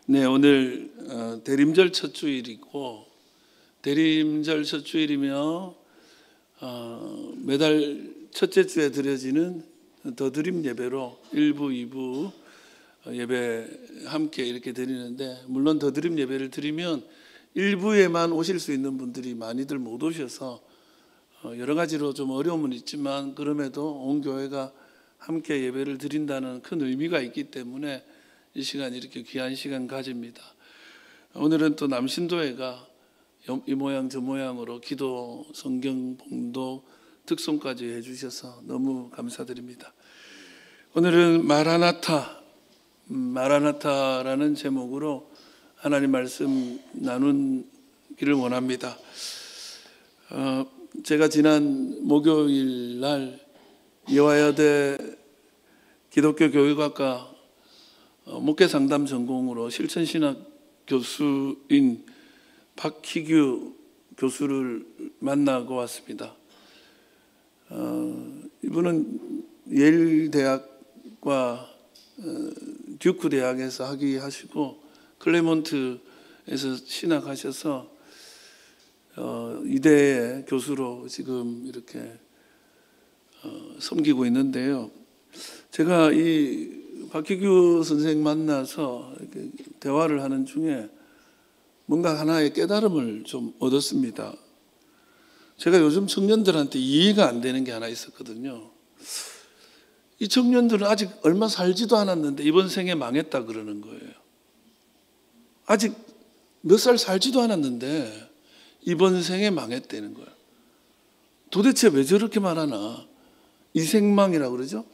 네, 오늘 대림절 첫 주일이고, 대림절 첫 주일이며 매달 첫째 주에 드려지는 더드림 예배로 1부, 2부 예배 함께 이렇게 드리는데, 물론 더드림 예배를 드리면 1부에만 오실 수 있는 분들이 많이들 못 오셔서 여러 가지로 좀 어려움은 있지만, 그럼에도 온 교회가 함께 예배를 드린다는 큰 의미가 있기 때문에 이 시간 이렇게 귀한 시간 가집니다. 오늘은 또 남신도회가 이 모양 저 모양으로 기도, 성경, 봉독, 특송까지 해주셔서 너무 감사드립니다. 오늘은 마라나타라는 제목으로 하나님 말씀 나누기를 원합니다. 제가 지난 목요일 날 여화여대 기독교 교육학과 목회 상담 전공으로 실천신학 교수인 박희규 교수를 만나고 왔습니다. 이분은 예일 대학과 듀크 대학에서 학위하시고 클레몬트에서 신학하셔서 이대의 교수로 지금 이렇게 섬기고 있는데요. 제가 이 박희규 선생 만나서 이렇게 대화를 하는 중에 뭔가 하나의 깨달음을 좀 얻었습니다. 제가 요즘 청년들한테 이해가 안 되는 게 하나 있었거든요. 이 청년들은 아직 얼마 살지도 않았는데 이번 생에 망했다 그러는 거예요. 아직 몇 살 살지도 않았는데 이번 생에 망했다는 거예요. 도대체 왜 저렇게 말하나? 이생망이라고 그러죠.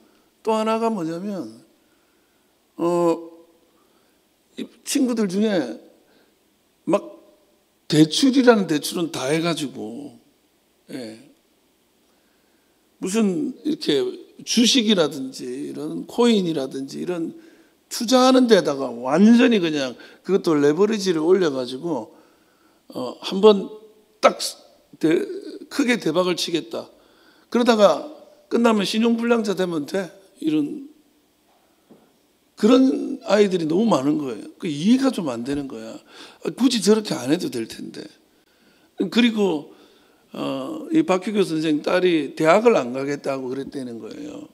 또 하나가 뭐냐면 이 친구들 중에 막 대출이라는 대출은 다 해가지고, 무슨 이렇게 주식이라든지 이런 코인이라든지 이런 투자하는 데다가 완전히 그냥 그것도 레버리지를 올려가지고 한번 딱 크게 대박을 치겠다. 그러다가 끝나면 신용불량자 되면 돼. 그런 아이들이 너무 많은 거예요. 그 이해가 좀 안 되는 거야. 굳이 저렇게 안 해도 될 텐데. 그리고 이 박희규 선생 딸이 대학을 안 가겠다고 그랬다는 거예요.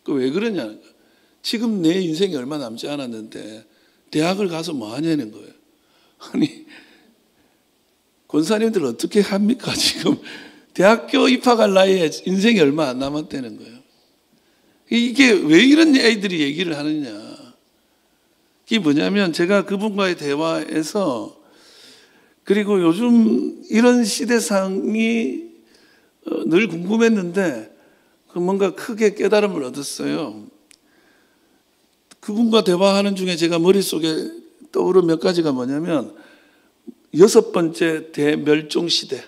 그 왜 그러냐? 지금 내 인생이 얼마 남지 않았는데 대학을 가서 뭐 하냐는 거예요. 아니, 권사님들 어떻게 합니까? 지금 대학교 입학할 나이에 인생이 얼마 안 남았다는 거예요. 이게 왜 이런 애들이 얘기를 하느냐? 이게 뭐냐면, 제가 그분과의 대화에서, 그리고 요즘 이런 시대상이 늘 궁금했는데 뭔가 크게 깨달음을 얻었어요. 그분과 대화하는 중에 제가 머릿속에 떠오른 몇 가지가 뭐냐면, 6번째 대멸종 시대.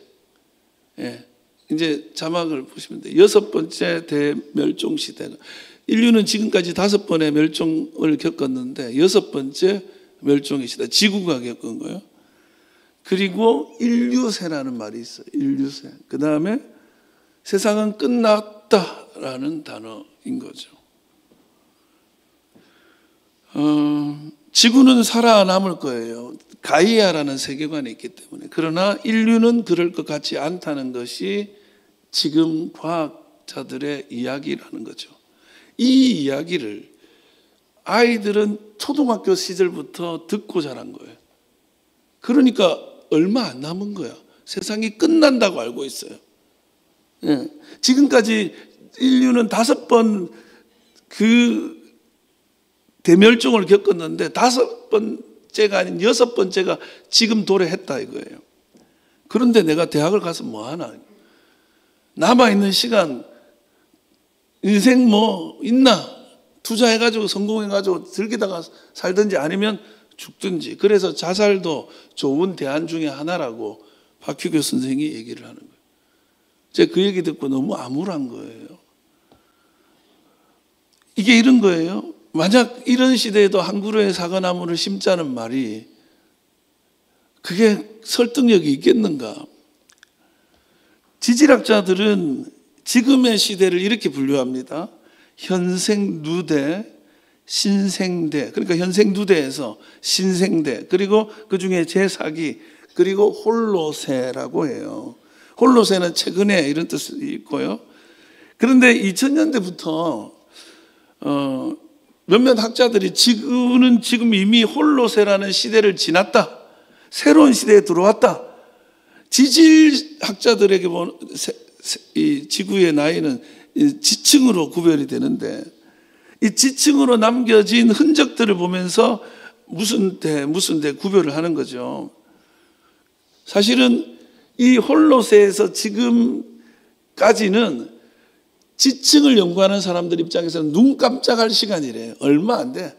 이제 자막을 보시면 돼요. 6번째 대멸종 시대. 인류는 지금까지 5번의 멸종을 겪었는데 6번째 멸종의 시대. 지구가 겪은 거예요. 그리고 인류세라는 말이 있어요. 인류세. 그 다음에 세상은 끝났다라는 단어인 거죠. 지구는 살아남을 거예요. 가이아라는 세계관이 있기 때문에. 그러나 인류는 그럴 것 같지 않다는 것이 지금 과학자들의 이야기라는 거죠. 이 이야기를 아이들은 초등학교 시절부터 듣고 자란 거예요. 그러니까 얼마 안 남은 거야. 세상이 끝난다고 알고 있어요. 지금까지 인류는 5번 그 대멸종을 겪었는데 5번째가 아닌 6번째가 지금 도래했다 이거예요. 그런데 내가 대학을 가서 뭐 하나? 남아있는 시간, 인생 뭐 있나? 투자해가지고 성공해가지고 즐기다가 살든지 아니면 죽든지. 그래서 자살도 좋은 대안 중에 하나라고 박희규 선생이 얘기를 하는 거예요. 제가 그 얘기 듣고 너무 암울한 거예요. 이게 이런 거예요. 만약 이런 시대에도 한 그루의 사과나무를 심자는 말이 그게 설득력이 있겠는가? 지질학자들은 지금의 시대를 이렇게 분류합니다. 현생 누대, 신생대, 그러니까 현생 두 대에서 신생대, 그리고 그 중에 제4기, 그리고 홀로세라고 해요. 홀로세는 최근에 이런 뜻이 있고요. 그런데 2000년대부터 몇몇 학자들이 지구는 지금 이미 홀로세라는 시대를 지났다, 새로운 시대에 들어왔다. 지질학자들에게 보는 이 지구의 나이는 지층으로 구별이 되는데, 이 지층으로 남겨진 흔적들을 보면서 무슨 대 구별을 하는 거죠. 사실은 이 홀로세에서 지금까지는 지층을 연구하는 사람들 입장에서는 눈 깜짝할 시간이래요. 얼마 안 돼.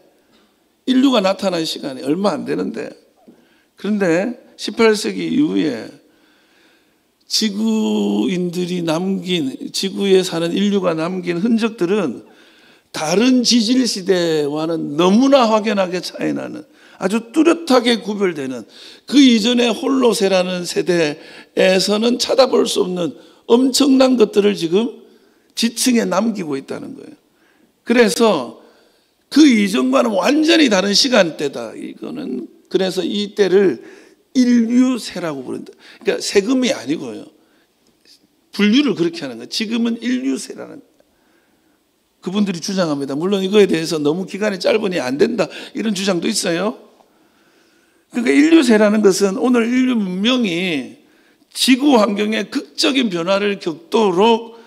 인류가 나타난 시간이 얼마 안 되는데, 그런데 18세기 이후에 지구인들이 남긴, 지구에 사는 인류가 남긴 흔적들은 다른 지질 시대와는 너무나 확연하게 차이 나는, 아주 뚜렷하게 구별되는, 그 이전의 홀로세라는 세대에서는 찾아볼 수 없는 엄청난 것들을 지금 지층에 남기고 있다는 거예요. 그래서 그 이전과는 완전히 다른 시간대다. 이거는 그래서 이 때를 인류세라고 부른다. 그러니까 세금이 아니고요, 분류를 그렇게 하는 거예요. 지금은 인류세라는 거예요. 그분들이 주장합니다. 물론 이거에 대해서 너무 기간이 짧으니 안 된다, 이런 주장도 있어요. 그러니까 인류세라는 것은 오늘 인류 문명이 지구 환경의 극적인 변화를 겪도록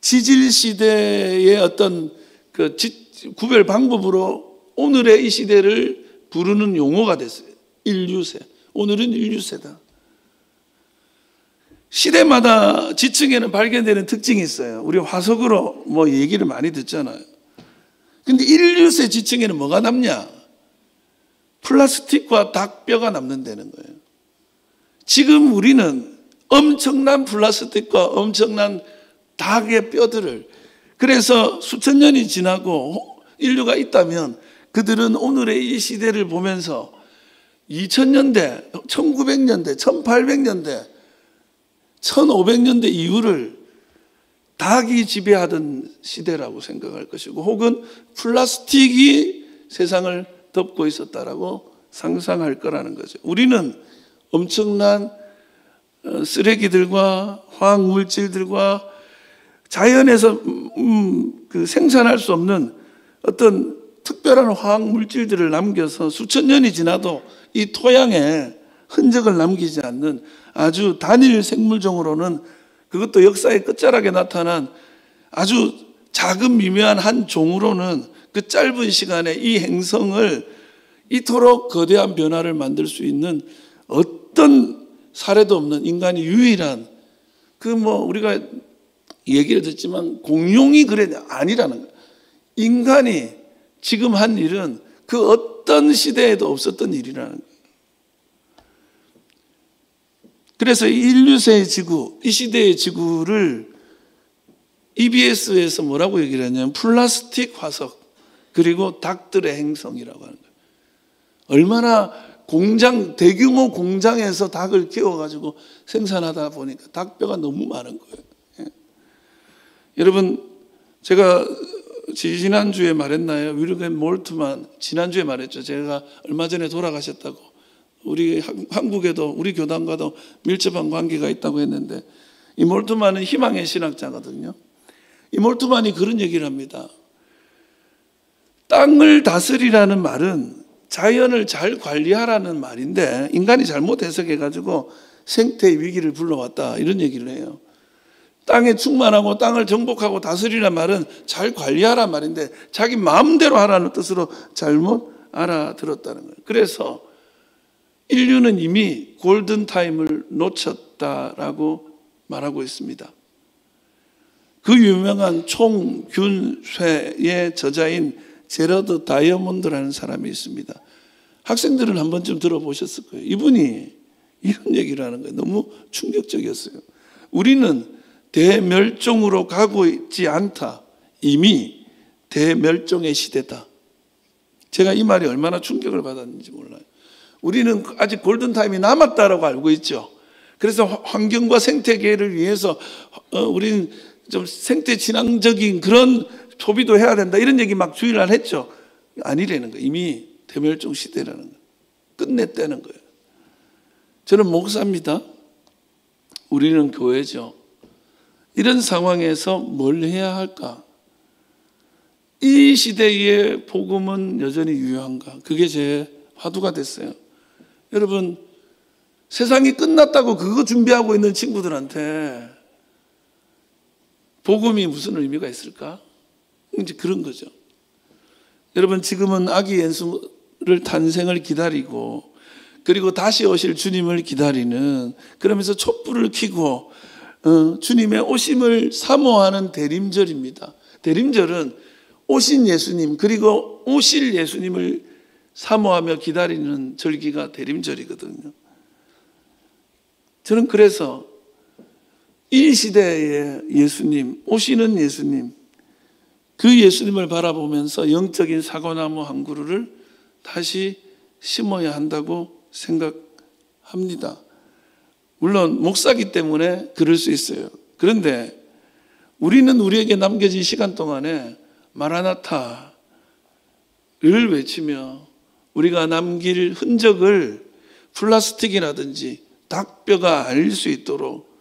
지질 시대의 어떤 그 구별 방법으로 오늘의 이 시대를 부르는 용어가 됐어요. 인류세. 오늘은 인류세다. 시대마다 지층에는 발견되는 특징이 있어요. 우리 화석으로 뭐 얘기를 많이 듣잖아요. 근데 인류세 지층에는 뭐가 남냐? 플라스틱과 닭뼈가 남는다는 거예요. 지금 우리는 엄청난 플라스틱과 엄청난 닭의 뼈들을, 그래서 수천 년이 지나고 인류가 있다면 그들은 오늘의 이 시대를 보면서 2000년대, 1900년대, 1800년대, 1500년대 이후를 닭이 지배하던 시대라고 생각할 것이고, 혹은 플라스틱이 세상을 덮고 있었다라고 상상할 거라는 거죠. 우리는 엄청난 쓰레기들과 화학물질들과 자연에서 그 생산할 수 없는 어떤 특별한 화학물질들을 남겨서 수천 년이 지나도 이 토양에 흔적을 남기지 않는 아주 단일 생물종으로는, 그것도 역사의 끝자락에 나타난 아주 작은 미묘한 한 종으로는 그 짧은 시간에 이 행성을 이토록 거대한 변화를 만들 수 있는 어떤 사례도 없는 인간이 유일한, 그 뭐 우리가 얘기를 듣지만 공룡이 그래 아니라는 거예요. 인간이 지금 한 일은 그 어떤 시대에도 없었던 일이라는 거예요. 그래서 이 인류세의 지구, 이 시대의 지구를 EBS에서 뭐라고 얘기를 했냐면 플라스틱 화석, 그리고 닭들의 행성이라고 하는 거예요. 얼마나 대규모 공장에서 닭을 키워가지고 생산하다 보니까 닭뼈가 너무 많은 거예요. 예. 여러분, 제가 지난주에 말했나요? 윌리엄 몰트만, 지난주에 말했죠. 제가 얼마 전에 돌아가셨다고. 우리 한국에도 우리 교단과도 밀접한 관계가 있다고 했는데, 이 몰트만은 희망의 신학자거든요. 이 몰트만이 그런 얘기를 합니다. 땅을 다스리라는 말은 자연을 잘 관리하라는 말인데 인간이 잘못 해석해가지고 생태의 위기를 불러왔다, 이런 얘기를 해요. 땅에 충만하고 땅을 정복하고 다스리라는 말은 잘 관리하라는 말인데 자기 마음대로 하라는 뜻으로 잘못 알아들었다는 거예요. 그래서 인류는 이미 골든타임을 놓쳤다라고 말하고 있습니다. 그 유명한 총균쇠의 저자인 제러드 다이아몬드라는 사람이 있습니다. 학생들은 한 번쯤 들어보셨을 거예요. 이분이 이런 얘기를 하는 거예요. 너무 충격적이었어요. 우리는 대멸종으로 가고 있지 않다. 이미 대멸종의 시대다. 제가 이 말이 얼마나 충격을 받았는지 몰라요. 우리는 아직 골든타임이 남았다라고 알고 있죠. 그래서 환경과 생태계를 위해서 우리는 좀 생태 친환적인 그런 소비도 해야 된다, 이런 얘기 막 주일날 했죠. 아니라는 거예요. 이미 대멸종 시대라는 거예요. 끝냈다는 거예요. 저는 목사입니다. 우리는 교회죠. 이런 상황에서 뭘 해야 할까? 이 시대의 복음은 여전히 유효한가? 그게 제 화두가 됐어요. 여러분, 세상이 끝났다고 그거 준비하고 있는 친구들한테 복음이 무슨 의미가 있을까? 이제 그런 거죠. 여러분, 지금은 아기 예수를 탄생을 기다리고, 그리고 다시 오실 주님을 기다리는, 그러면서 촛불을 켜고 주님의 오심을 사모하는 대림절입니다. 대림절은 오신 예수님, 그리고 오실 예수님을 사모하며 기다리는 절기가 대림절이거든요. 저는 그래서 이 시대의 예수님, 오시는 예수님, 그 예수님을 바라보면서 영적인 사과나무 한 그루를 다시 심어야 한다고 생각합니다. 물론 목사기 때문에 그럴 수 있어요. 그런데 우리는 우리에게 남겨진 시간 동안에 마라나타를 외치며 우리가 남길 흔적을 플라스틱이라든지 닭뼈가 아닐 수 있도록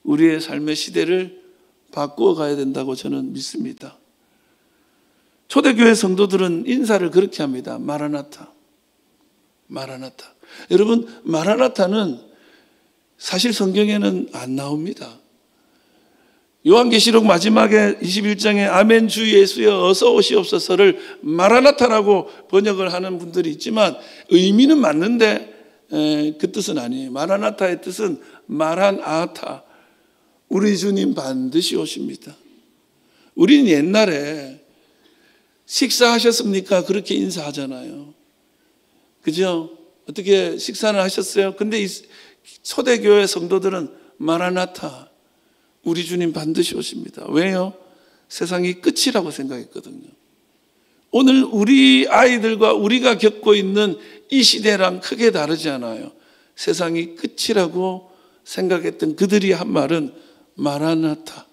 우리의 삶의 시대를 바꾸어 가야 된다고 저는 믿습니다. 초대교회 성도들은 인사를 그렇게 합니다. 마라나타. 마라나타. 여러분, 마라나타는 사실 성경에는 안 나옵니다. 요한계시록 마지막에 21장에 아멘 주 예수여 어서 오시옵소서를 마라나타라고 번역을 하는 분들이 있지만 의미는 맞는데 그 뜻은 아니에요. 마라나타의 뜻은 마란아타. 우리 주님 반드시 오십니다. 우리는 옛날에 식사하셨습니까? 그렇게 인사하잖아요. 그죠? 어떻게 식사는 하셨어요? 근데 이 초대교회 성도들은 마라나타, 우리 주님 반드시 오십니다. 왜요? 세상이 끝이라고 생각했거든요. 오늘 우리 아이들과 우리가 겪고 있는 이 시대랑 크게 다르지 않아요. 세상이 끝이라고 생각했던 그들이 한 말은 마라나타,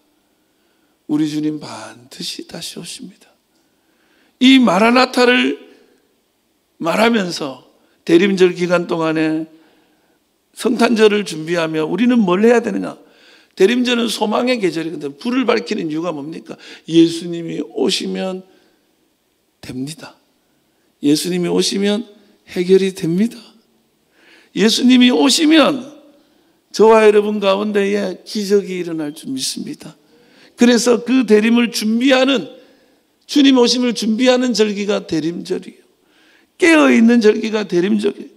우리 주님 반드시 다시 오십니다. 이 마라나타를 말하면서 대림절 기간 동안에 성탄절을 준비하며 우리는 뭘 해야 되느냐? 대림절은 소망의 계절이거든요. 불을 밝히는 이유가 뭡니까? 예수님이 오시면 됩니다. 예수님이 오시면 해결이 됩니다. 예수님이 오시면 저와 여러분 가운데에 기적이 일어날 줄 믿습니다. 그래서 그 대림을 준비하는, 주님 오심을 준비하는 절기가 대림절이에요. 깨어있는 절기가 대림절이에요.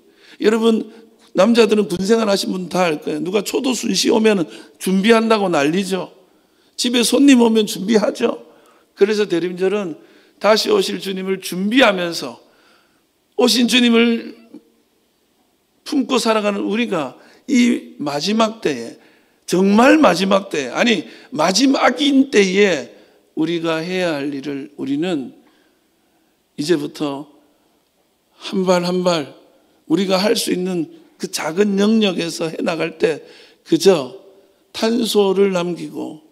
여러분, 남자들은 군생활 하신 분 다 알 거예요. 누가 초도 순시 오면 준비한다고 난리죠. 집에 손님 오면 준비하죠. 그래서 대림절은 다시 오실 주님을 준비하면서 오신 주님을 품고 살아가는 우리가 이 마지막 때에, 정말 마지막 때에, 아니 마지막인 때에 우리가 해야 할 일을 우리는 이제부터 한 발 한 발 우리가 할 수 있는 그 작은 영역에서 해나갈 때 그저 탄소를 남기고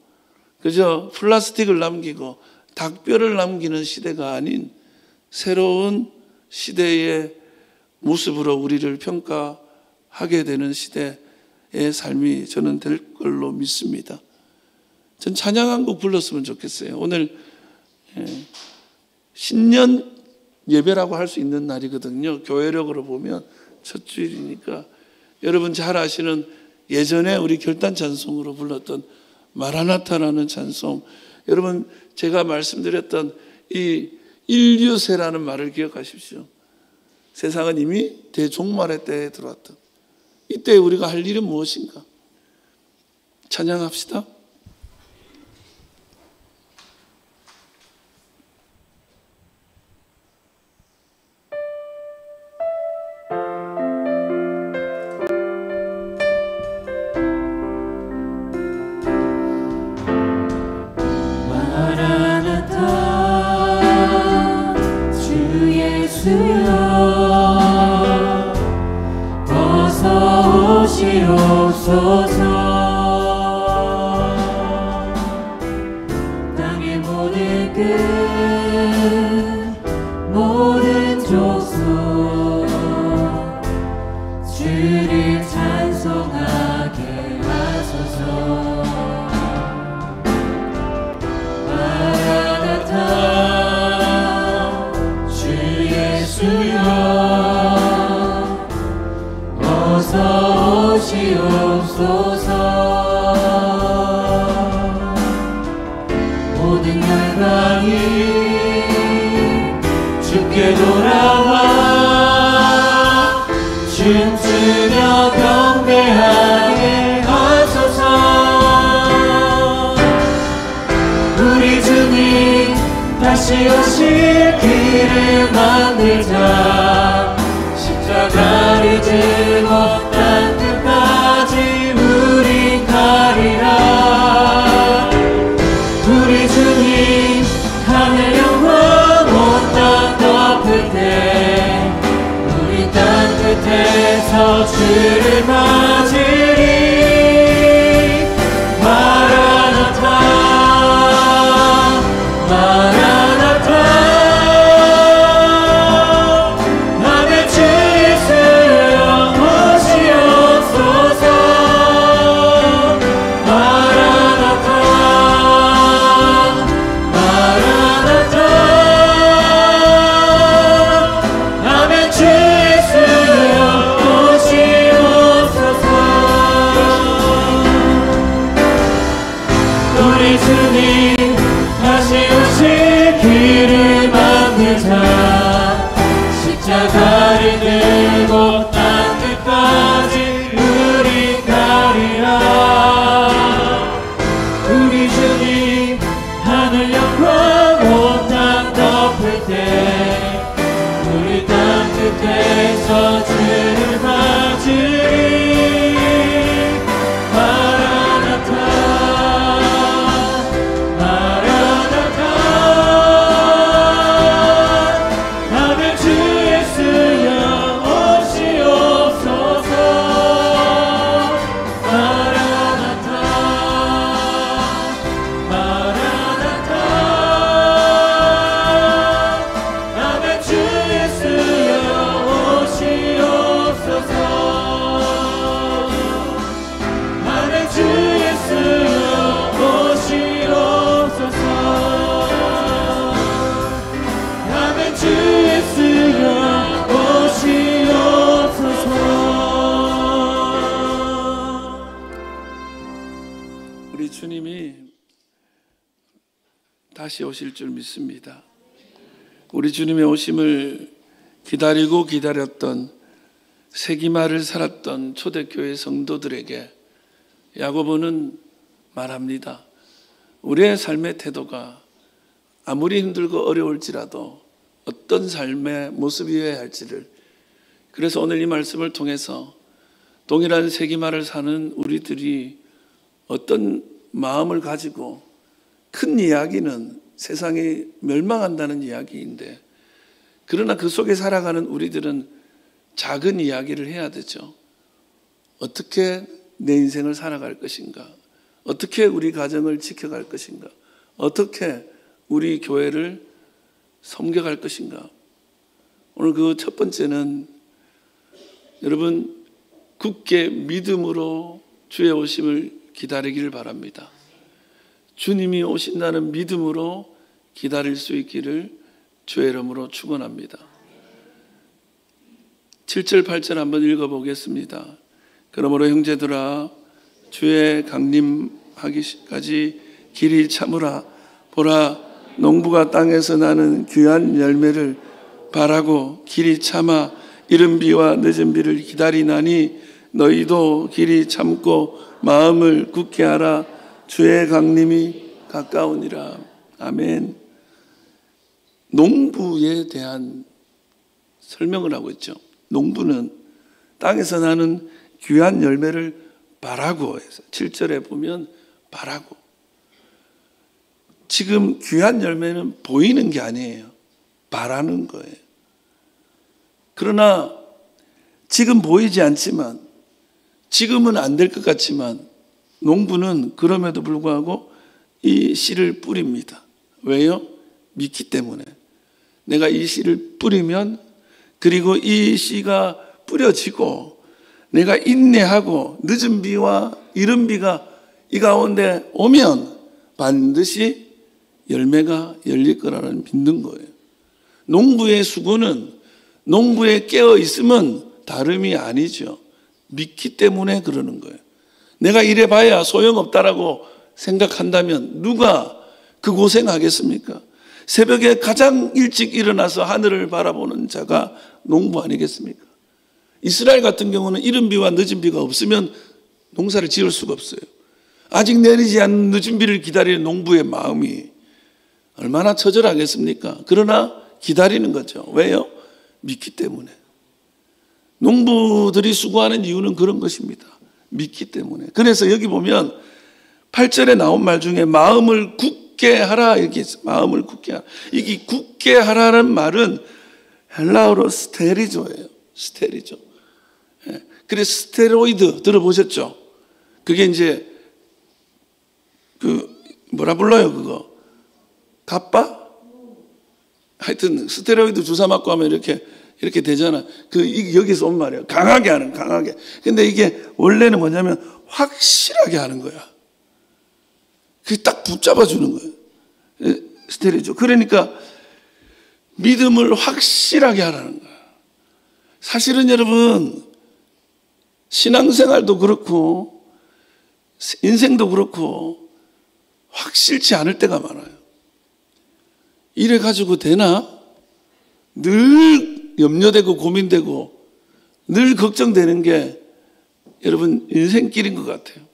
그저 플라스틱을 남기고 닭뼈를 남기는 시대가 아닌 새로운 시대의 모습으로 우리를 평가하게 되는 시대의 삶이 저는 될 걸로 믿습니다. 전 찬양 한 곡 불렀으면 좋겠어요. 오늘 신년 예배라고 할 수 있는 날이거든요. 교회력으로 보면 첫 주일이니까 여러분 잘 아시는 예전에 우리 결단 찬송으로 불렀던 마라나타라는 찬송, 여러분 제가 말씀드렸던 이 인류세라는 말을 기억하십시오. 세상은 이미 대종말의 때에 들어왔다. 이때 우리가 할 일은 무엇인가? 찬양합시다. 땅의 모든 끝 모든 열방이 주께 돌아와 춤추며 경배하게 하소서. 우리 주님 다시 오실 길을 만들자. 십자가를 들고 땅 끝까지 우리 가리라. 우리 주님 하늘 영광 온 땅 덮을 때 우리 땅 끝에서 주를 맞으리. 마라나타 마라나타. 아멘. 주 예수여 오시옵소서. 마라나타 마라나타. 아멘. 주 예수여 오시옵소서. 우리 주님 다시 오실 길을 만들자. 십자가를 들고 땅 끝까지 우리 가리라. 우리 주님 하늘 영광 온 땅 덮을 때 우리 땅 끝에서 주를 맞으리. 마라나타 마라나타. 아멘. 주 예수여 오시옵소서. 마라나타 마라나타. 아멘. 주 예수여 오시옵소서. 아멘. 주 예수여 오시옵소서. 아멘. 주 예수여 오시옵소서. 우리 주님이 다시 오실 줄 믿습니다. 우리 주님의 오심을 기다리고 기다렸던 세기말을 살았던 초대교회 성도들에게 야고보는 말합니다. 우리의 삶의 태도가 아무리 힘들고 어려울지라도 어떤 삶의 모습이어야 할지를, 그래서 오늘 이 말씀을 통해서 동일한 세기말을 사는 우리들이 어떤 마음을 가지고, 큰 이야기는 세상이 멸망한다는 이야기인데, 그러나 그 속에 살아가는 우리들은 작은 이야기를 해야 되죠. 어떻게 내 인생을 살아갈 것인가? 어떻게 우리 가정을 지켜갈 것인가? 어떻게 우리 교회를 섬겨갈 것인가? 오늘 그 첫 번째는 여러분 굳게 믿음으로 주의 오심을 기다리기를 바랍니다. 주님이 오신다는 믿음으로 기다릴 수 있기를 주의 이름으로 축원합니다. 7절 8절 한번 읽어보겠습니다. 그러므로 형제들아 주의 강림하기까지 길이 참으라. 보라 농부가 땅에서 나는 귀한 열매를 바라고 길이 참아 이른 비와 늦은 비를 기다리나니 너희도 길이 참고 마음을 굳게 하라. 주의 강림이 가까우니라. 아멘. 농부에 대한 설명을 하고 있죠. 농부는 땅에서 나는 귀한 열매를 바라고 해서 7절에 보면 바라고. 지금 귀한 열매는 보이는 게 아니에요. 바라는 거예요. 그러나 지금 보이지 않지만, 지금은 안 될 것 같지만 농부는 그럼에도 불구하고 이 씨를 뿌립니다. 왜요? 믿기 때문에. 내가 이 씨를 뿌리면, 그리고 이 씨가 뿌려지고 내가 인내하고 늦은 비와 이른 비가 이 가운데 오면 반드시 열매가 열릴 거라는 믿는 거예요. 농부의 수고는, 농부에 깨어 있으면 다름이 아니죠. 믿기 때문에 그러는 거예요. 내가 이래봐야 소용없다라고 생각한다면 누가 그 고생하겠습니까? 새벽에 가장 일찍 일어나서 하늘을 바라보는 자가 농부 아니겠습니까? 이스라엘 같은 경우는 이른 비와 늦은 비가 없으면 농사를 지을 수가 없어요. 아직 내리지 않는 늦은 비를 기다리는 농부의 마음이 얼마나 처절하겠습니까? 그러나 기다리는 거죠. 왜요? 믿기 때문에. 농부들이 수고하는 이유는 그런 것입니다. 믿기 때문에. 그래서 여기 보면 8절에 나온 말 중에 마음을 굳게 하라 이렇게 있어요. 마음을 굳게 하라. 이게 굳게 하라는 말은 헬라어로 스테리조예요. 스테리조. 그래서 스테로이드 들어보셨죠? 그게 이제 뭐라 불러요 그거? 갑바? 하여튼 스테로이드 주사 맞고 하면 이렇게 되잖아. 여기서 온 말이에요. 강하게 하는, 강하게. 근데 이게 원래는 뭐냐면 확실하게 하는 거야. 그게 딱 붙잡아 주는 거예요. 스테리죠. 그러니까 믿음을 확실하게 하라는 거야. 사실은 여러분 신앙생활도 그렇고 인생도 그렇고 확실치 않을 때가 많아요. 이래 가지고 되나? 늘 염려되고 고민되고 늘 걱정되는 게 여러분 인생길인 것 같아요.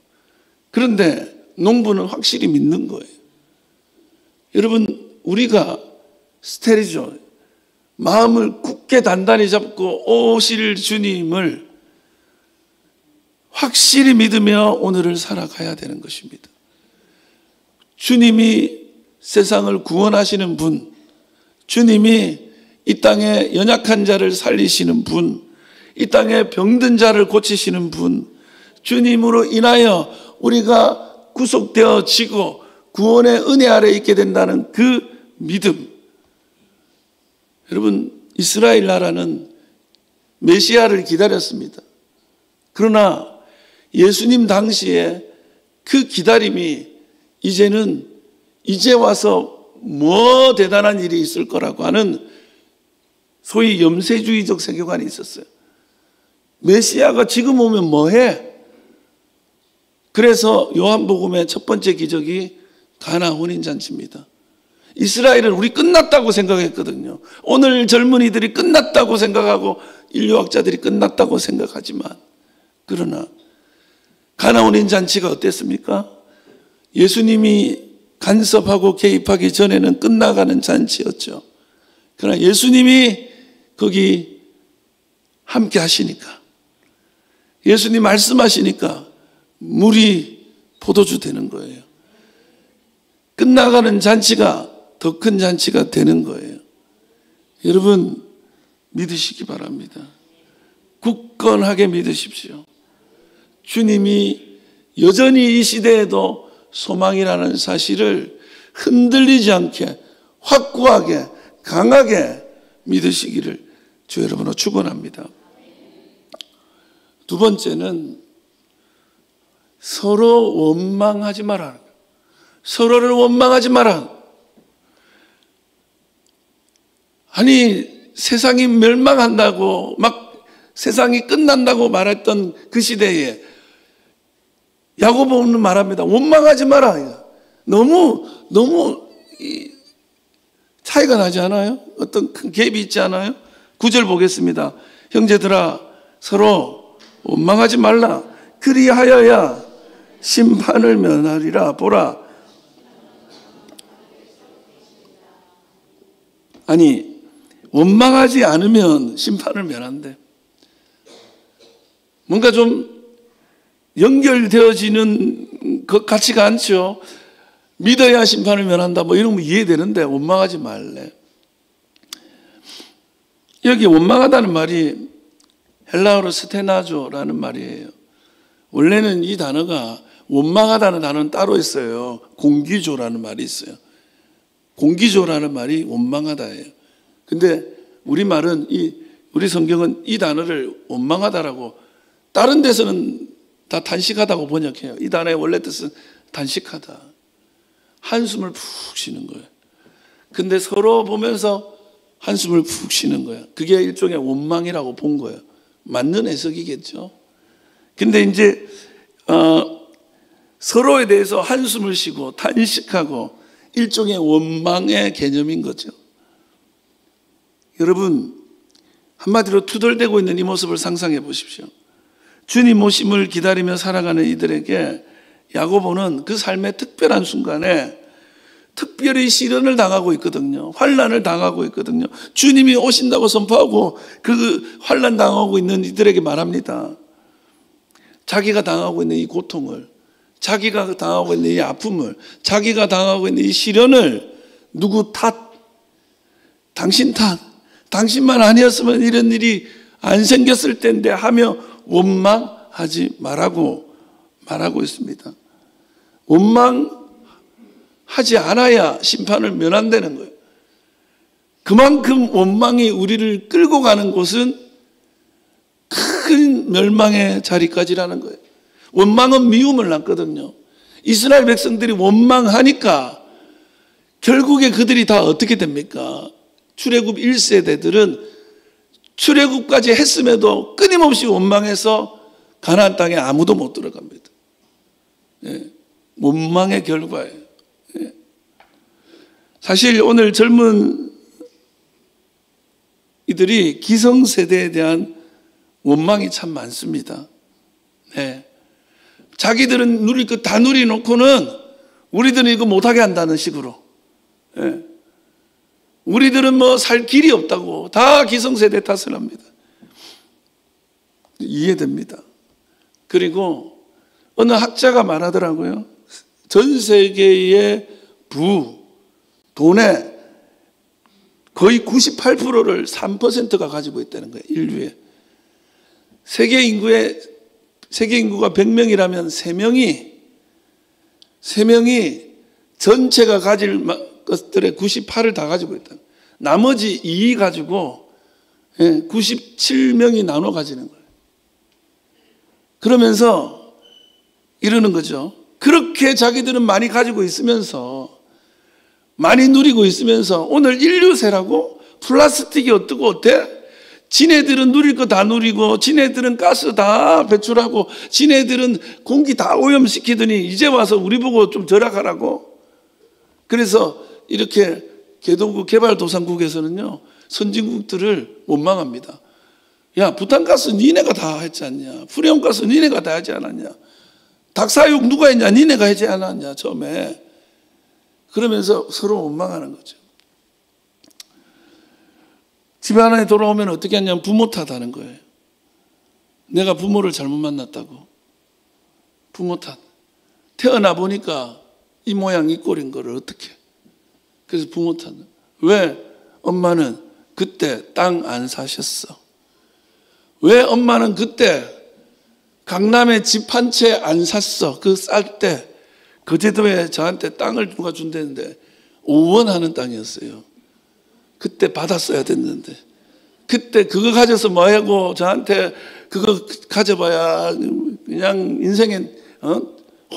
그런데 농부는 확실히 믿는 거예요. 여러분 우리가 스테리죠. 마음을 굳게 단단히 잡고 오실 주님을 확실히 믿으며 오늘을 살아가야 되는 것입니다. 주님이 세상을 구원하시는 분, 주님이 이 땅에 연약한 자를 살리시는 분, 이 땅에 병든 자를 고치시는 분, 주님으로 인하여 우리가 구속되어지고 구원의 은혜 아래 있게 된다는 그 믿음. 여러분 이스라엘 나라는 메시아를 기다렸습니다. 그러나 예수님 당시에 그 기다림이 이제 와서 뭐 대단한 일이 있을 거라고 하는 소위 염세주의적 세계관이 있었어요. 메시아가 지금 오면 뭐해? 그래서 요한복음의 첫 번째 기적이 가나 혼인잔치입니다. 이스라엘은 우리 끝났다고 생각했거든요. 오늘 젊은이들이 끝났다고 생각하고 인류학자들이 끝났다고 생각하지만 그러나 가나 혼인잔치가 어땠습니까? 예수님이 간섭하고 개입하기 전에는 끝나가는 잔치였죠. 그러나 예수님이 거기 함께 하시니까 예수님 말씀하시니까 물이 포도주 되는 거예요. 끝나가는 잔치가 더 큰 잔치가 되는 거예요. 여러분 믿으시기 바랍니다. 굳건하게 믿으십시오. 주님이 여전히 이 시대에도 소망이라는 사실을 흔들리지 않게 확고하게 강하게 믿으시기를 주 여러분으로 축원합니다. 두 번째는 서로 원망하지 마라. 서로를 원망하지 마라. 아니 세상이 멸망한다고 막 세상이 끝난다고 말했던 그 시대에 야고보는 말합니다. 원망하지 마라. 너무 차이가 나지 않아요? 어떤 큰 갭이 있지 않아요? 9절 보겠습니다. 형제들아 서로 원망하지 말라. 그리하여야 심판을 면하리라. 보라. 아니 원망하지 않으면 심판을 면한대. 뭔가 좀 연결되어지는 것 같지가 않죠. 믿어야 심판을 면한다 뭐 이런 거 이해되는데 원망하지 말래. 여기 원망하다는 말이 헬라어로 스테나조라는 말이에요. 원래는 이 단어가 원망하다는 단어는 따로 있어요. 공기조라는 말이 있어요. 공기조라는 말이 원망하다예요. 근데 우리말은 우리 성경은 이 단어를 원망하다라고 다른 데서는 다 단식하다고 번역해요. 이 단어의 원래 뜻은 단식하다. 한숨을 푹 쉬는 거예요. 근데 서로 보면서 한숨을 푹 쉬는 거예요. 그게 일종의 원망이라고 본 거예요. 맞는 해석이겠죠. 근데 이제 서로에 대해서 한숨을 쉬고 탄식하고 일종의 원망의 개념인 거죠. 여러분, 한마디로 투덜대고 있는 이 모습을 상상해 보십시오. 주님 오심을 기다리며 살아가는 이들에게 야고보는 그 삶의 특별한 순간에 특별히 시련을 당하고 있거든요. 환난을 당하고 있거든요. 주님이 오신다고 선포하고 그 환난 당하고 있는 이들에게 말합니다. 자기가 당하고 있는 이 고통을, 자기가 당하고 있는 이 아픔을, 자기가 당하고 있는 이 시련을 누구 탓? 당신 탓. 당신만 아니었으면 이런 일이 안 생겼을 텐데 하며 원망하지 말라고 말하고 있습니다. 원망하지 않아야 심판을 면한다는 거예요. 그만큼 원망이 우리를 끌고 가는 곳은 큰 멸망의 자리까지라는 거예요. 원망은 미움을 낳거든요. 이스라엘 백성들이 원망하니까 결국에 그들이 다 어떻게 됩니까? 출애굽 1세대들은 출애굽까지 했음에도 끊임없이 원망해서 가나안 땅에 아무도 못 들어갑니다. 예, 원망의 결과예요. 예. 사실 오늘 젊은 이들이 기성세대에 대한 원망이 참 많습니다. 네. 자기들은 누릴 것 다 누리놓고는 우리들은 이거 못하게 한다는 식으로. 네. 우리들은 뭐 살 길이 없다고 다 기성세대 탓을 합니다. 이해됩니다. 그리고 어느 학자가 말하더라고요. 전 세계의 돈의 거의 98%를 3%가 가지고 있다는 거예요. 인류에. 세계 인구가 100명이라면 3명이 전체가 가질 것들의 98을 다 가지고 있다. 나머지 2 가지고 97명이 나눠 가지는 거예요. 그러면서 이러는 거죠. 그렇게 자기들은 많이 가지고 있으면서, 많이 누리고 있으면서 오늘 인류세라고? 플라스틱이 어떻고 어때? 지네들은 누릴 거 다 누리고, 지네들은 가스 다 배출하고, 지네들은 공기 다 오염시키더니 이제 와서 우리 보고 좀 절약하라고. 그래서 이렇게 개발도상국에서는요, 선진국들을 원망합니다. 야, 부탄가스 니네가 다 했지 않냐? 프레온가스 니네가 다 하지 않았냐? 닭사육 누가 했냐? 니네가 하지 않았냐? 처음에. 그러면서 서로 원망하는 거죠. 집안에 돌아오면 어떻게 하냐면 부모 탓하는 거예요. 내가 부모를 잘못 만났다고. 부모 탓. 태어나 보니까 이 모양 이 꼴인 거를 어떻게. 그래서 부모 탓. 왜 엄마는 그때 땅 안 사셨어? 왜 엄마는 그때 강남에 집 한 채 안 샀어? 그 쌀 때 거제도에 저한테 땅을 누가 준다는데 5원 하는 땅이었어요. 그때 받았어야 됐는데, 그때 그거 가져서 뭐하고 저한테 그거 가져봐야 그냥 인생의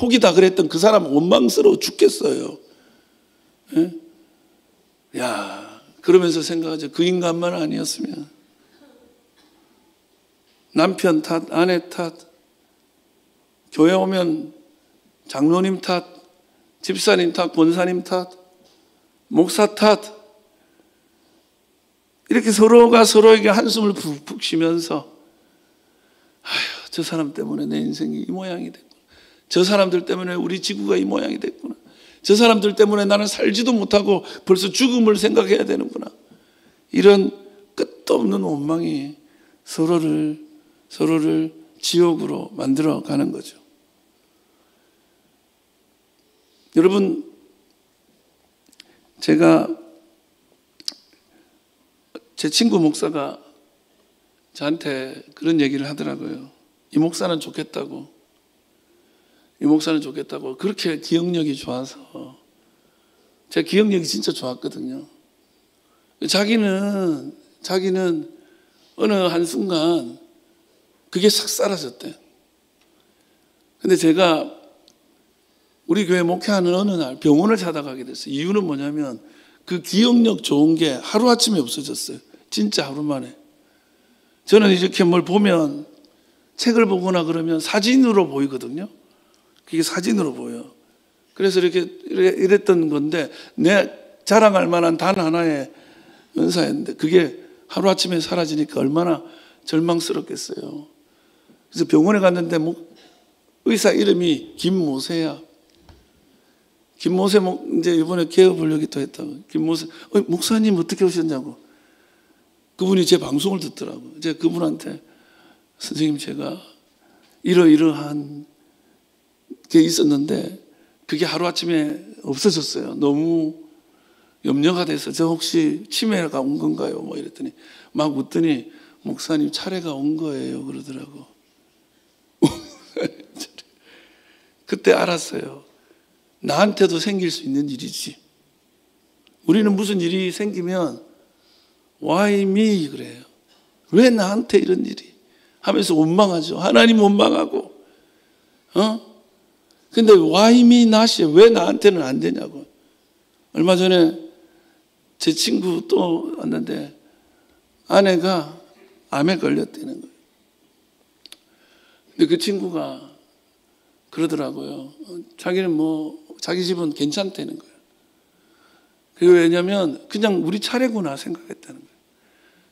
혹이다 그랬던 그 사람 원망스러워 죽겠어요. 예? 야, 그러면서 생각하죠. 그 인간만 아니었으면. 남편 탓, 아내 탓, 교회 오면 장로님 탓, 집사님 탓, 권사님 탓, 목사 탓, 이렇게 서로가 서로에게 한숨을 푹푹 쉬면서, 아휴, 저 사람 때문에 내 인생이 이 모양이 됐구나. 저 사람들 때문에 우리 지구가 이 모양이 됐구나. 저 사람들 때문에 나는 살지도 못하고 벌써 죽음을 생각해야 되는구나. 이런 끝도 없는 원망이 서로를 지옥으로 만들어 가는 거죠. 여러분, 제 친구 목사가 저한테 그런 얘기를 하더라고요. 이 목사는 좋겠다고. 이 목사는 좋겠다고. 그렇게 기억력이 좋아서. 제 기억력이 진짜 좋았거든요. 자기는 어느 한순간 그게 싹 사라졌대. 근데 제가 우리 교회 목회하는 어느 날 병원을 찾아가게 됐어요. 이유는 뭐냐면 그 기억력 좋은 게 하루아침에 없어졌어요. 진짜 하루 만에. 저는 이렇게 뭘 보면, 책을 보거나 그러면 사진으로 보이거든요. 그게 사진으로 보여. 그래서 이렇게 이랬던 건데 내 자랑할 만한 단 하나의 은사였는데 그게 하루아침에 사라지니까 얼마나 절망스럽겠어요. 그래서 병원에 갔는데 의사 이름이 김모세야. 김모세 이제 이번에 개업하려기도 했다고. 김모세, 목사님 어떻게 오셨냐고. 그분이 제 방송을 듣더라고. 제가 그분한테 선생님 제가 이러이러한 게 있었는데 그게 하루아침에 없어졌어요. 너무 염려가 돼서 저 혹시 치매가 온 건가요? 뭐 이랬더니 막 웃더니 목사님 차례가 온 거예요 그러더라고. 그때 알았어요. 나한테도 생길 수 있는 일이지. 우리는 무슨 일이 생기면 Why me? 그래요. 왜 나한테 이런 일이? 하면서 원망하죠. 하나님 원망하고. 근데 Why me not이에요? 왜 나한테는 안 되냐고. 얼마 전에 제 친구 또 왔는데 아내가 암에 걸렸다는 거예요. 근데 그 친구가 그러더라고요. 자기는 자기 집은 괜찮다는 거예요. 그게 왜냐면 그냥 우리 차례구나 생각했다는 거예요.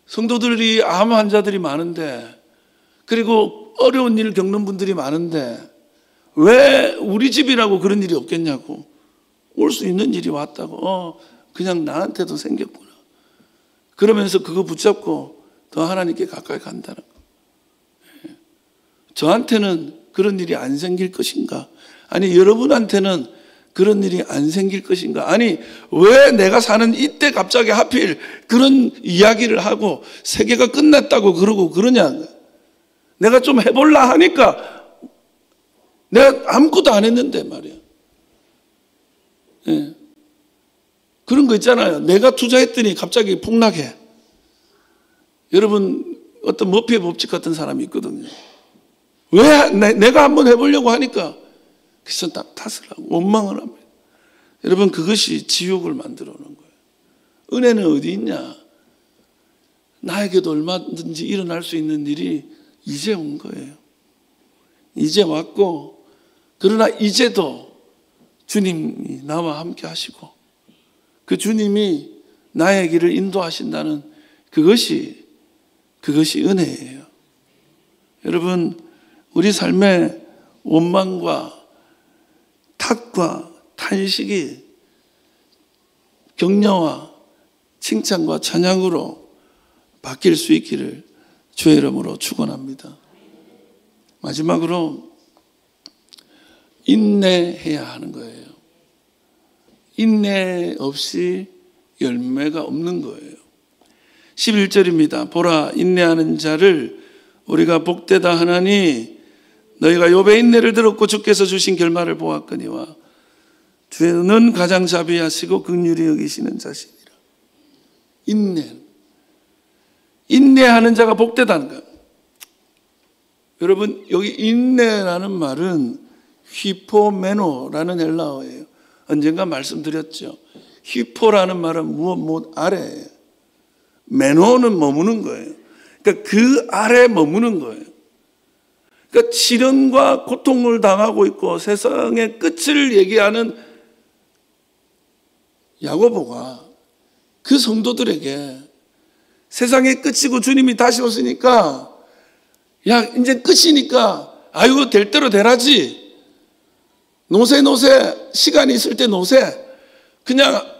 성도들이 암 환자들이 많은데 그리고 어려운 일을 겪는 분들이 많은데 왜 우리 집이라고 그런 일이 없겠냐고. 올 수 있는 일이 왔다고. 그냥 나한테도 생겼구나. 그러면서 그거 붙잡고 더 하나님께 가까이 간다는 거. 저한테는 그런 일이 안 생길 것인가? 아니 여러분한테는 그런 일이 안 생길 것인가? 아니 왜 내가 사는 이때 갑자기 하필 그런 이야기를 하고 세계가 끝났다고 그러고 그러냐? 내가 좀 해볼라 하니까 내가 아무것도 안 했는데 말이야. 예. 그런 거 있잖아요. 내가 투자했더니 갑자기 폭락해. 여러분 어떤 머피의 법칙 같은 사람이 있거든요. 왜 내가 한번 해보려고 하니까 그래서 딱 탓을 하고 원망을 합니다. 여러분 그것이 지옥을 만들어 놓은 거예요. 은혜는 어디 있냐? 나에게도 얼마든지 일어날 수 있는 일이 이제 온 거예요. 이제 왔고 그러나 이제도 주님이 나와 함께 하시고 그 주님이 나의 길을 인도하신다는 그것이 은혜예요. 여러분 우리 삶의 원망과 탓과 탄식이 격려와 칭찬과 찬양으로 바뀔 수 있기를 주의 이름으로 축원합니다. 마지막으로 인내해야 하는 거예요. 인내 없이 열매가 없는 거예요. 11절입니다. 보라 인내하는 자를 우리가 복되다 하나니 너희가 욥의 인내를 들었고 주께서 주신 결말을 보았거니와 주는 가장 자비하시고 긍휼히 여기시는 자시니라. 인내하는 자가 복되다는 거예요. 여러분 여기 인내라는 말은 휘포메노라는 헬라어예요. 언젠가 말씀드렸죠. 휘포라는 말은 무엇 아래예요. 메노는 머무는 거예요. 그러니까 그 아래 머무는 거예요. 그러니까 시련과 고통을 당하고 있고 세상의 끝을 얘기하는 야고보가 그 성도들에게 세상의 끝이고 주님이 다시 오시니까 야 이제 끝이니까 아이고 될 대로 되라지. 노세 시간이 있을 때 노세. 그냥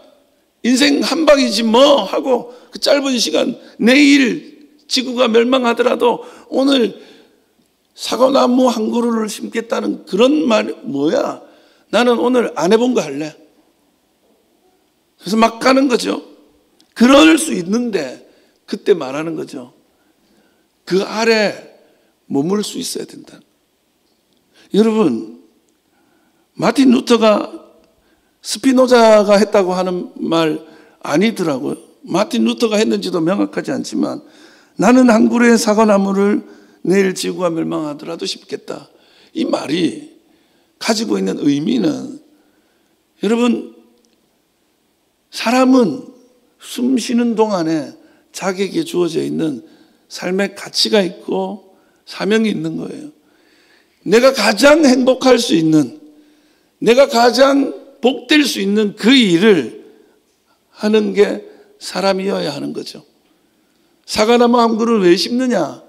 인생 한 방이지 뭐 하고 그 짧은 시간 내일 지구가 멸망하더라도 오늘 사과나무 한 그루를 심겠다는 그런 말이 뭐야? 나는 오늘 안 해본 거 할래. 그래서 막 가는 거죠. 그럴 수 있는데 그때 말하는 거죠. 그 아래 머물 수 있어야 된다. 여러분 마틴 루터가 스피노자가 했다고 하는 말 아니더라고요. 마틴 루터가 했는지도 명확하지 않지만 나는 한 그루의 사과나무를 내일 지구가 멸망하더라도 심겠다. 이 말이 가지고 있는 의미는 여러분 사람은 숨 쉬는 동안에 자기에게 주어져 있는 삶의 가치가 있고 사명이 있는 거예요. 내가 가장 행복할 수 있는 내가 가장 복될 수 있는 그 일을 하는 게 사람이어야 하는 거죠. 사과나무 한 그루를 왜 심느냐?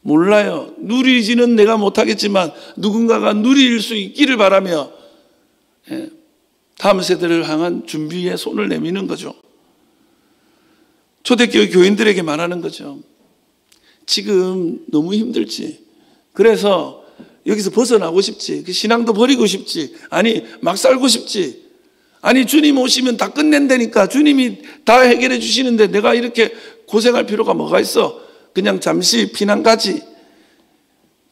몰라요. 누리지는 내가 못하겠지만 누군가가 누릴 수 있기를 바라며 다음 세대를 향한 준비에 손을 내미는 거죠. 초대교회 교인들에게 말하는 거죠. 지금 너무 힘들지. 그래서 여기서 벗어나고 싶지. 그 신앙도 버리고 싶지. 아니 막 살고 싶지. 아니 주님 오시면 다 끝낸다니까. 주님이 다 해결해 주시는데 내가 이렇게 고생할 필요가 뭐가 있어. 그냥 잠시 피난 가지.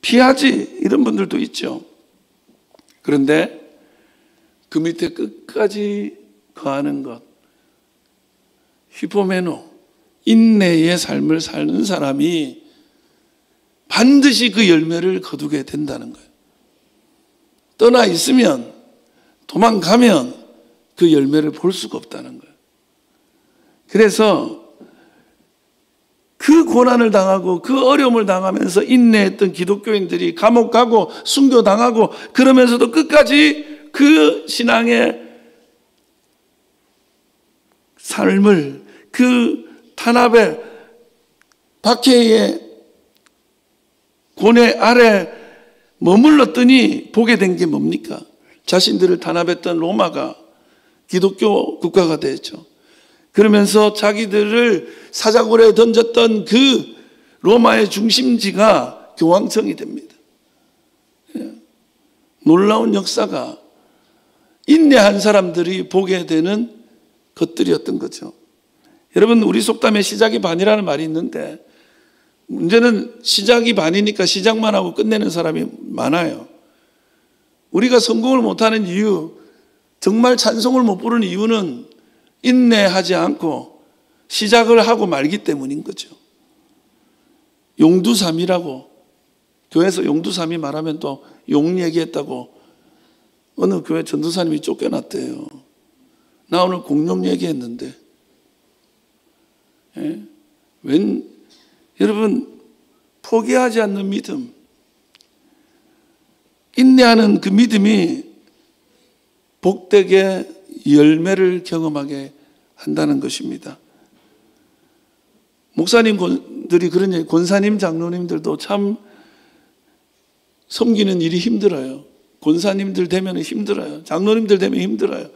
피하지. 이런 분들도 있죠. 그런데 그 밑에 끝까지 거하는 것, 히포메노, 인내의 삶을 사는 사람이 반드시 그 열매를 거두게 된다는 거예요. 떠나 있으면, 도망가면 그 열매를 볼 수가 없다는 거예요. 그래서 그 고난을 당하고 그 어려움을 당하면서 인내했던 기독교인들이 감옥 가고 순교당하고 그러면서도 끝까지 그 신앙의 삶을 그 탄압의 박해의 고뇌 아래 머물렀더니 보게 된 게 뭡니까? 자신들을 탄압했던 로마가 기독교 국가가 됐죠. 그러면서 자기들을 사자굴에 던졌던 그 로마의 중심지가 교황청이 됩니다. 놀라운 역사가 인내한 사람들이 보게 되는 것들이었던 거죠. 여러분, 우리 속담에 시작이 반이라는 말이 있는데 문제는 시작이 반이니까 시작만 하고 끝내는 사람이 많아요. 우리가 성공을 못하는 이유, 정말 찬송을 못 부르는 이유는 인내하지 않고 시작을 하고 말기 때문인 거죠. 용두삼이라고, 교회에서 용두삼이 말하면 또 용 얘기했다고 어느 교회 전도사님이 쫓겨났대요. 나 오늘 공룡 얘기했는데. 여러분, 포기하지 않는 믿음, 인내하는 그 믿음이 복되게 열매를 경험하게 한다는 것입니다. 목사님들이 그런 얘기, 권사님, 장로님들도 참 섬기는 일이 힘들어요. 권사님들 되면 힘들어요. 장로님들 되면 힘들어요.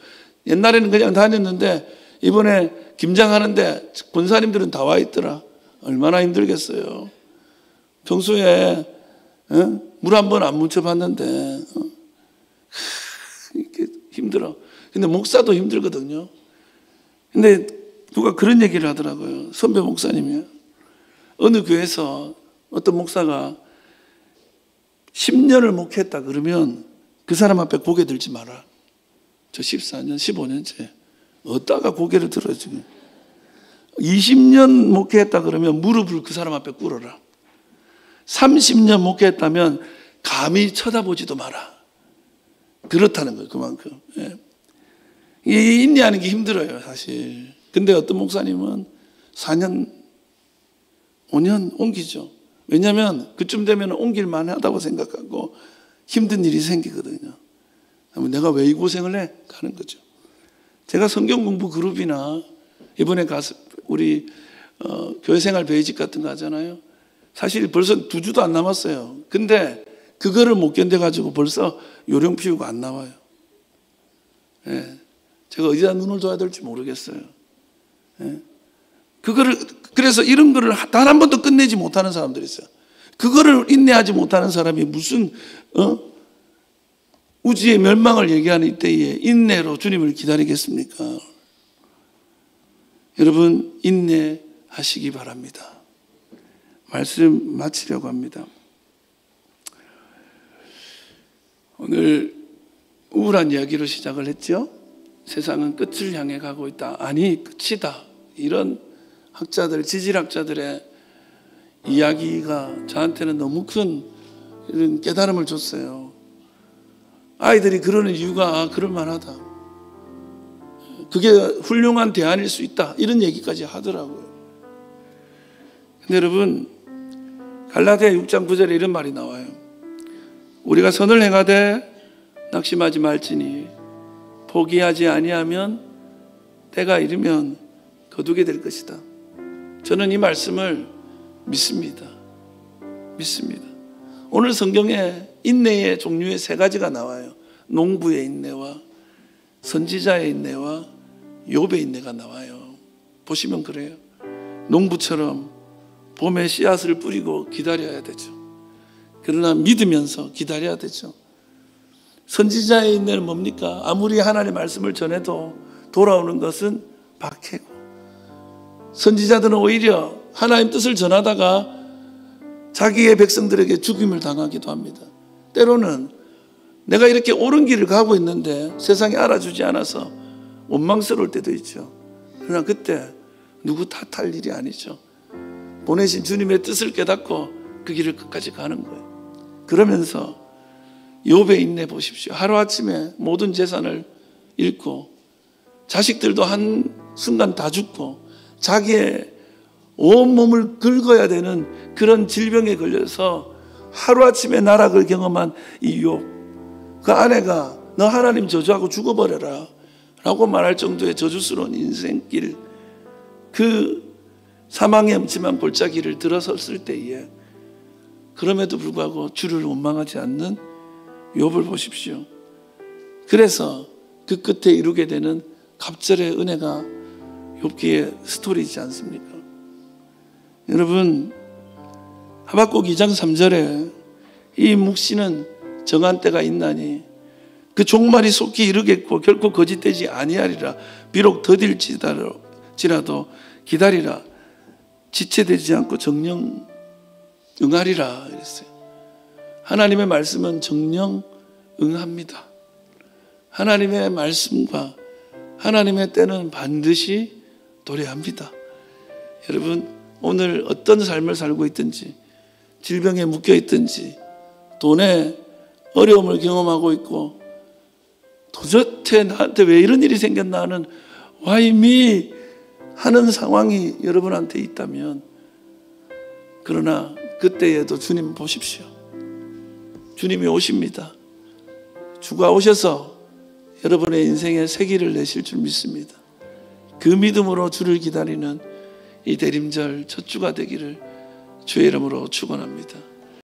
옛날에는 그냥 다녔는데 이번에 김장하는데 권사님들은 다 와 있더라. 얼마나 힘들겠어요. 평소에 물 한 번 안 묻혀봤는데 이렇게 힘들어. 근데 목사도 힘들거든요. 근데 누가 그런 얘기를 하더라고요. 선배 목사님이요. 어느 교회에서 어떤 목사가 10년을 목회했다 그러면 그 사람 앞에 고개 들지 마라. 저 14년, 15년째 어디다가 고개를 들어 지금. 20년 목회했다 그러면 무릎을 그 사람 앞에 꿇어라. 30년 목회했다면 감히 쳐다보지도 마라. 그렇다는 거예요. 그만큼. 예. 이 인내하는 게 힘들어요, 사실. 근데 어떤 목사님은 4년, 5년 옮기죠. 왜냐하면 그쯤 되면 옮길만 하다고 생각하고 힘든 일이 생기거든요. 내가 왜 이 고생을 해? 가는 거죠. 제가 성경 공부 그룹이나 이번에 가서 우리 교회생활 베이직 같은 거 하잖아요. 사실 벌써 2주도 안 남았어요. 근데 그거를 못 견뎌가지고 벌써 요령 피우고 안 나와요. 예. 제가 어디다 눈을 둬야 될지 모르겠어요. 예. 그래서 이런 거를 단 한 번도 끝내지 못하는 사람들이 있어요. 그거를 인내하지 못하는 사람이 무슨 우주의 멸망을 얘기하는 이때에 인내로 주님을 기다리겠습니까? 여러분, 인내하시기 바랍니다. 말씀 마치려고 합니다. 오늘 우울한 이야기로 시작을 했죠. 세상은 끝을 향해 가고 있다. 아니, 끝이다. 이런 학자들, 지질학자들의 이야기가 저한테는 너무 큰 이런 깨달음을 줬어요. 아이들이 그러는 이유가 그럴 만하다. 그게 훌륭한 대안일 수 있다. 이런 얘기까지 하더라고요. 근데 여러분, 갈라디아 6장 9절에 이런 말이 나와요. 우리가 선을 행하되 낙심하지 말지니 포기하지 아니하면 때가 이르면 거두게 될 것이다. 저는 이 말씀을 믿습니다. 오늘 성경에 인내의 종류의 3가지가 나와요. 농부의 인내와 선지자의 인내와 욥의 인내가 나와요. 보시면 그래요. 농부처럼 봄에 씨앗을 뿌리고 기다려야 되죠. 그러나 믿으면서 기다려야 되죠. 선지자의 인내는 뭡니까? 아무리 하나님의 말씀을 전해도 돌아오는 것은 박해고, 선지자들은 오히려 하나님 뜻을 전하다가 자기의 백성들에게 죽임을 당하기도 합니다. 때로는 내가 이렇게 옳은 길을 가고 있는데 세상이 알아주지 않아서 원망스러울 때도 있죠. 그러나 그때 누구 탓할 일이 아니죠. 보내신 주님의 뜻을 깨닫고 그 길을 끝까지 가는 거예요. 그러면서 욥의 인내 보십시오. 하루아침에 모든 재산을 잃고 자식들도 한순간 다 죽고 자기의 온몸을 긁어야 되는 그런 질병에 걸려서 하루아침에 나락을 경험한 이 욥. 그 아내가 너 하나님 저주하고 죽어버려라 라고 말할 정도의 저주스러운 인생길, 그 사망의 음침한 골짜기를 들어섰을 때에 그럼에도 불구하고 주를 원망하지 않는 욥을 보십시오. 그래서 그 끝에 이루게 되는 갑절의 은혜가 욥기의 스토리이지 않습니까? 여러분, 하박국 2장 3절에 이 묵시는 정한 때가 있나니 그 종말이 속히 이르겠고 결코 거짓되지 아니하리라. 비록 더딜지라도 기다리라. 지체되지 않고 정령 응하리라 이랬어요. 하나님의 말씀은 정령 응합니다. 하나님의 말씀과 하나님의 때는 반드시 도래합니다. 여러분, 오늘 어떤 삶을 살고 있든지, 질병에 묶여 있든지, 돈에 어려움을 경험하고 있고 도저히 나한테 왜 이런 일이 생겼나 하는 Why me? 하는 상황이 여러분한테 있다면, 그러나 그때에도 주님 보십시오. 주님이 오십니다. 주가 오셔서 여러분의 인생에 세기를 내실 줄 믿습니다. 그 믿음으로 주를 기다리는 이 대림절 첫 주가 되기를 주의 이름으로 축원합니다.